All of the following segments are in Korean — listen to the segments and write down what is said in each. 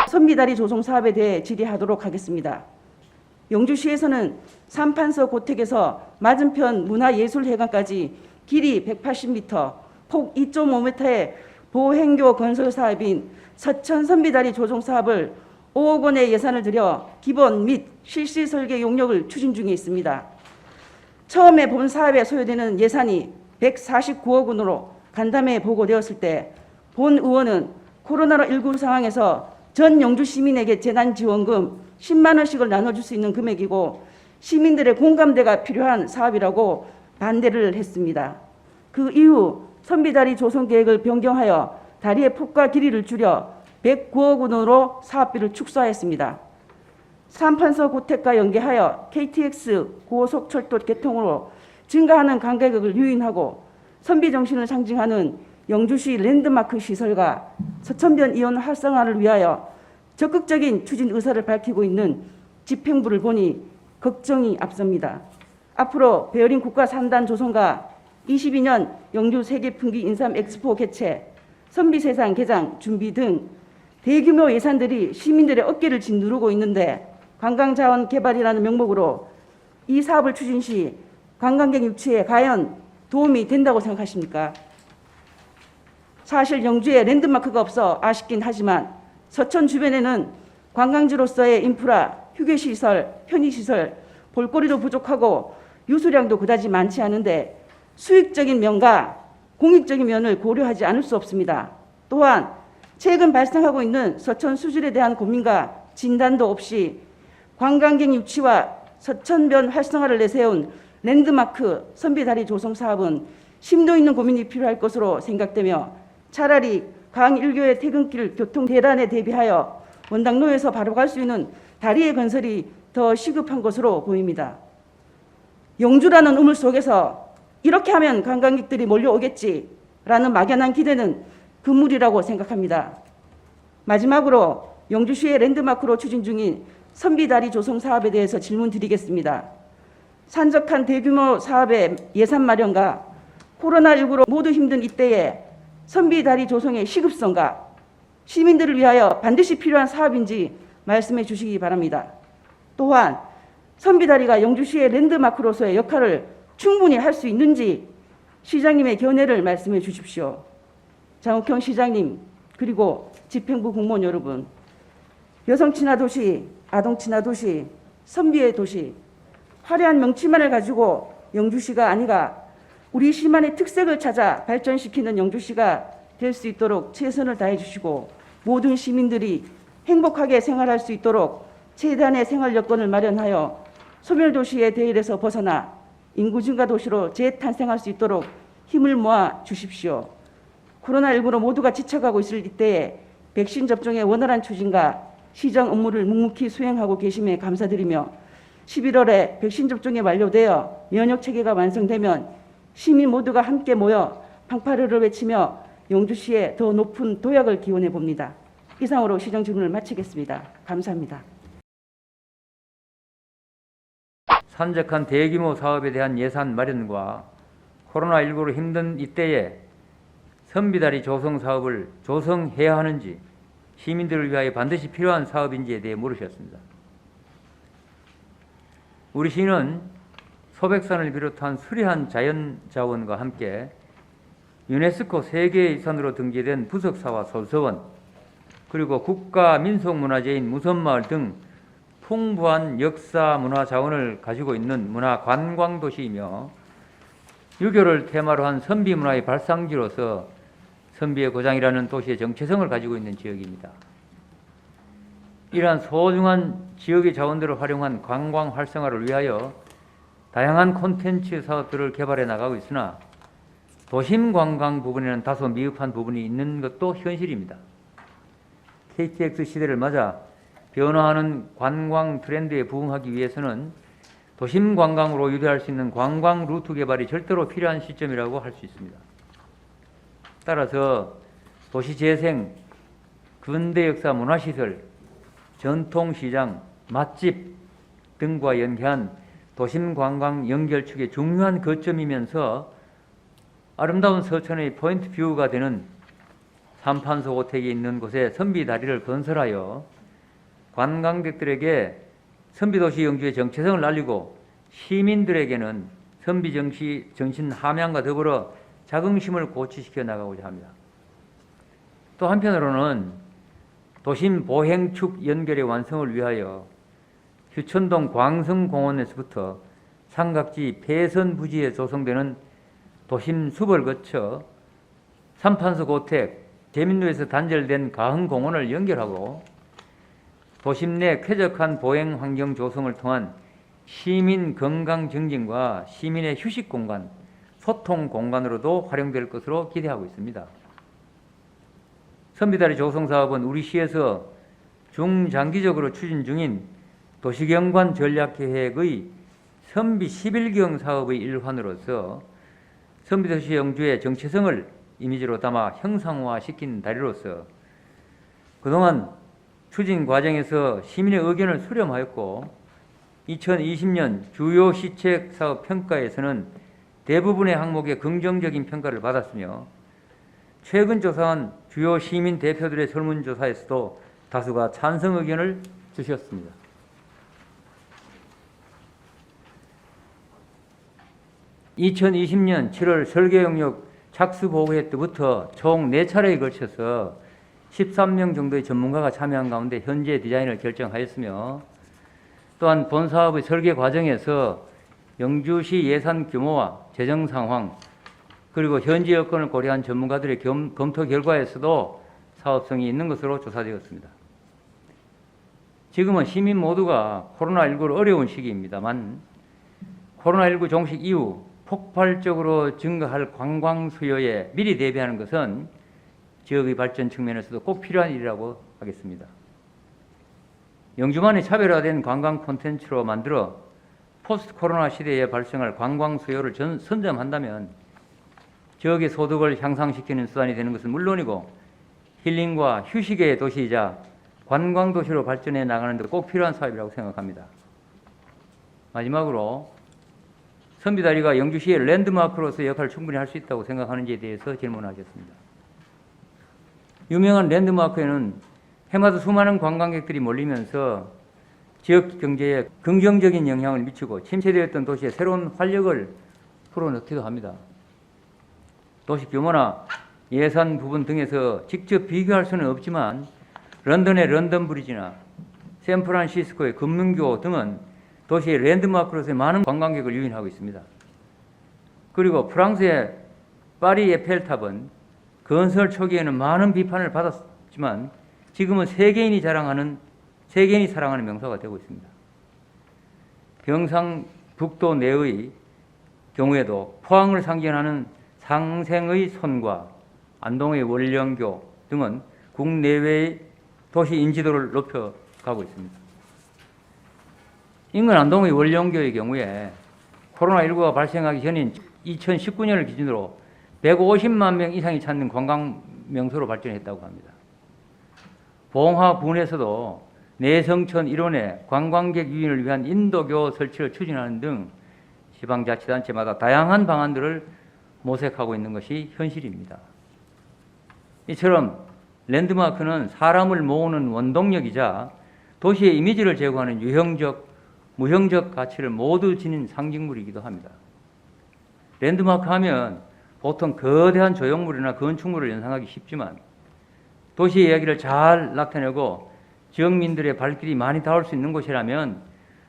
선비다리 조성 사업에 대해 질의하도록 하겠습니다. 영주시에서는 삼판서 고택에서 맞은편 문화예술회관까지 길이 180m, 폭 2.5m의 보행교 건설 사업인 서천 선비다리 조성 사업을 5억 원의 예산을 들여 기본 및 실시 설계 용역을 추진 중에 있습니다. 처음에 본 사업에 소요되는 예산이 149억 원으로 간담회에 보고되었을 때 본 의원은 코로나19 상황에서 전 영주 시민에게 재난지원금 10만 원씩을 나눠줄 수 있는 금액이고 시민들의 공감대가 필요한 사업이라고 반대를 했습니다. 그 이후 선비다리 조성 계획을 변경하여 다리의 폭과 길이를 줄여 109억 원으로 사업비를 축소하였습니다. 삼판서 고택과 연계하여 KTX 고속철도 개통으로 증가하는 관광객을 유인하고 선비 정신을 상징하는 영주시 랜드마크 시설과 서천변 이온 활성화를 위하여 적극적인 추진 의사를 밝히고 있는 집행부를 보니 걱정이 앞섭니다. 앞으로 베어링 국가 3단 조성과 22년 영주 세계풍기 인삼 엑스포 개최, 선비세상 개장 준비 등 대규모 예산들이 시민들의 어깨를 짓누르고 있는데 관광자원 개발이라는 명목으로 이 사업을 추진 시 관광객 유치에 과연 도움이 된다고 생각하십니까? 사실 영주에 랜드마크가 없어 아쉽긴 하지만 서천 주변에는 관광지로서의 인프라, 휴게시설, 편의시설, 볼거리도 부족하고 유수량도 그다지 많지 않은데 수익적인 면과 공익적인 면을 고려하지 않을 수 없습니다. 또한 최근 발생하고 있는 서천 수질에 대한 고민과 진단도 없이 관광객 유치와 서천변 활성화를 내세운 랜드마크 선비다리 조성 사업은 심도 있는 고민이 필요할 것으로 생각되며 차라리 강 1교의 퇴근길 교통 대란에 대비하여 원당로에서 바로 갈 수 있는 다리의 건설이 더 시급한 것으로 보입니다. 영주라는 우물 속에서 이렇게 하면 관광객들이 몰려오겠지라는 막연한 기대는 금물이라고 생각합니다. 마지막으로 영주시의 랜드마크로 추진 중인 선비다리 조성 사업에 대해서 질문드리겠습니다. 산적한 대규모 사업의 예산 마련과 코로나19로 모두 힘든 이때에 선비다리 조성의 시급성과 시민들을 위하여 반드시 필요한 사업인지 말씀해 주시기 바랍니다. 또한 선비다리가 영주시의 랜드마크로서의 역할을 충분히 할 수 있는지 시장님의 견해를 말씀해 주십시오. 장욱형 시장님 그리고 집행부 공무원 여러분, 여성 친화 도시, 아동 친화 도시, 선비의 도시, 화려한 명칭만을 가지고 영주시가 아니라 우리 시만의 특색을 찾아 발전시키는 영주시가 될 수 있도록 최선을 다해 주시고 모든 시민들이 행복하게 생활할 수 있도록 최대한의 생활 여건을 마련하여 소멸도시의 대열에서 벗어나 인구 증가 도시로 재탄생할 수 있도록 힘을 모아 주십시오. 코로나19로 모두가 지쳐가고 있을 이때에 백신 접종의 원활한 추진과 시정 업무를 묵묵히 수행하고 계심에 감사드리며 11월에 백신 접종이 완료되어 면역 체계가 완성되면 시민 모두가 함께 모여 방파르를 외치며 영주시에 더 높은 도약을 기원해 봅니다. 이상으로 시정 질문을 마치겠습니다. 감사합니다. 산적한 대규모 사업에 대한 예산 마련과 코로나19로 힘든 이때에 선비다리 조성 사업을 조성해야 하는지 시민들을 위하여 반드시 필요한 사업인지에 대해 물으셨습니다. 우리 시는 소백산을 비롯한 수려한 자연자원과 함께 유네스코 세계遺産으로 등재된 부석사와 솔서원 그리고 국가민속문화재인 무선마을 등 풍부한 역사 문화 자원을 가지고 있는 문화관광도시이며 유교를 테마로 한 선비문화의 발상지로서 선비의 고장이라는 도시의 정체성을 가지고 있는 지역입니다. 이러한 소중한 지역의 자원들을 활용한 관광 활성화를 위하여 다양한 콘텐츠 사업들을 개발해 나가고 있으나 도심 관광 부분에는 다소 미흡한 부분이 있는 것도 현실입니다. KTX 시대를 맞아 변화하는 관광 트렌드에 부응하기 위해서는 도심 관광으로 유도할 수 있는 관광 루트 개발이 절대로 필요한 시점이라고 할 수 있습니다. 따라서 도시재생, 근대 역사 문화시설, 전통시장, 맛집 등과 연계한 도심관광 연결축의 중요한 거점이면서 아름다운 서천의 포인트 뷰가 되는 삼판소 고택이 있는 곳에 선비다리를 건설하여 관광객들에게 선비도시 영주의 정체성을 알리고 시민들에게는 선비 정신 함양과 더불어 자긍심을 고취시켜 나가고자 합니다. 또 한편으로는 도심 보행축 연결의 완성을 위하여 휴천동 광성공원에서부터 삼각지 폐선 부지에 조성되는 도심 숲을 거쳐 삼판서 고택, 제민로에서 단절된 가흥공원을 연결하고 도심 내 쾌적한 보행 환경 조성을 통한 시민 건강 증진과 시민의 휴식 공간, 소통 공간으로도 활용될 것으로 기대하고 있습니다. 선비다리 조성 사업은 우리 시에서 중장기적으로 추진 중인 도시경관 전략계획의 선비 11경 사업의 일환으로서 선비도시 영주의 정체성을 이미지로 담아 형상화시킨 다리로서 그동안 추진 과정에서 시민의 의견을 수렴하였고 2020년 주요 시책 사업 평가에서는 대부분의 항목에 긍정적인 평가를 받았으며 최근 조사한 주요 시민 대표들의 설문조사에서도 다수가 찬성 의견을 주셨습니다. (2020년 7월) 설계 영역 착수 보고회 때부터 총 4차례에 걸쳐서 13명 정도의 전문가가 참여한 가운데 현재 디자인을 결정하였으며 또한 본 사업의 설계 과정에서 영주시 예산 규모와 재정 상황 그리고 현지 여건을 고려한 전문가들의 검토 결과에서도 사업성이 있는 것으로 조사되었습니다. 지금은 시민 모두가 코로나19로 어려운 시기입니다만 코로나19 종식 이후 폭발적으로 증가할 관광 수요에 미리 대비하는 것은 지역의 발전 측면에서도 꼭 필요한 일이라고 하겠습니다. 영주만의 차별화된 관광 콘텐츠로 만들어 포스트 코로나 시대에 발생할 관광 수요를 선점한다면 지역의 소득을 향상시키는 수단이 되는 것은 물론이고 힐링과 휴식의 도시이자 관광 도시로 발전해 나가는 데 꼭 필요한 사업이라고 생각합니다. 마지막으로 선비다리가 영주시의 랜드마크로서 역할을 충분히 할 수 있다고 생각하는지에 대해서 질문하셨습니다. 유명한 랜드마크에는 해마다 수많은 관광객들이 몰리면서 지역 경제에 긍정적인 영향을 미치고 침체되었던 도시에 새로운 활력을 불어넣기도 합니다. 도시 규모나 예산 부분 등에서 직접 비교할 수는 없지만 런던의 런던 브리지나 샌프란시스코의 금문교 등은 도시의 랜드마크로서의 많은 관광객을 유인하고 있습니다. 그리고 프랑스의 파리 에펠탑은 건설 초기에는 많은 비판을 받았지만 지금은 세계인이 사랑하는 명소가 되고 있습니다. 경상북도 내의 경우에도 포항을 상징하는 상생의 손과 안동의 원령교 등은 국내외의 도시 인지도를 높여가고 있습니다. 인근 안동의 원령교의 경우에 코로나19가 발생하기 전인 2019년을 기준으로 150만 명 이상이 찾는 관광 명소로 발전했다고 합니다. 봉화군에서도 내성천 일원에 관광객 유인을 위한 인도교 설치를 추진하는 등 지방자치단체마다 다양한 방안들을 모색하고 있는 것이 현실입니다. 이처럼 랜드마크는 사람을 모으는 원동력이자 도시의 이미지를 제고하는 유형적, 무형적 가치를 모두 지닌 상징물이기도 합니다. 랜드마크 하면 보통 거대한 조형물이나 건축물을 연상하기 쉽지만 도시의 이야기를 잘 나타내고 지역민들의 발길이 많이 닿을 수 있는 곳이라면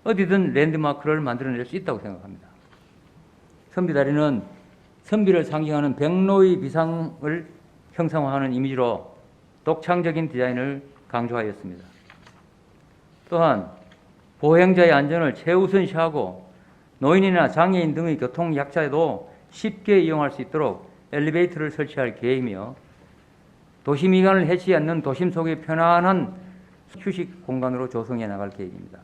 어디든 랜드마크를 만들어낼 수 있다고 생각합니다. 선비다리는 선비를 상징하는 백로의 비상을 형상화하는 이미지로 독창적인 디자인을 강조하였습니다. 또한 보행자의 안전을 최우선시하고 노인이나 장애인 등의 교통 약자에도 쉽게 이용할 수 있도록 엘리베이터를 설치할 계획이며 도시 미관을 해치지 않는 도심 속의 편안한 휴식 공간으로 조성해 나갈 계획입니다.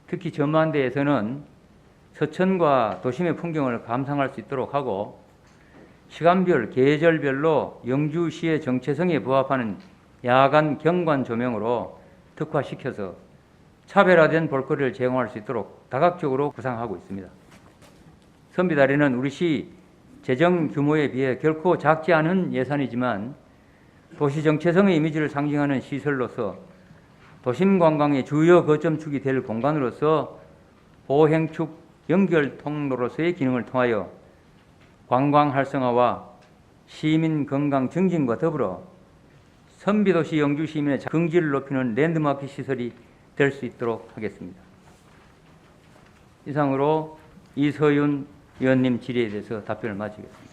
특히 전망대에서는 서천과 도심의 풍경을 감상할 수 있도록 하고 시간별, 계절별로 영주시의 정체성에 부합하는 야간 경관 조명으로 특화시켜서 차별화된 볼거리를 제공할 수 있도록 다각적으로 구상하고 있습니다. 선비다리는 우리 시 재정 규모에 비해 결코 작지 않은 예산이지만 도시 정체성의 이미지를 상징하는 시설로서 도심 관광의 주요 거점축이 될 공간으로서 보행축 연결 통로로서의 기능을 통하여 관광 활성화와 시민 건강 증진과 더불어 선비도시 영주 시민의 긍지를 높이는 랜드마크 시설이 될 수 있도록 하겠습니다. 이상으로 이서윤 의원님 질의에 대해서 답변을 마치겠습니다.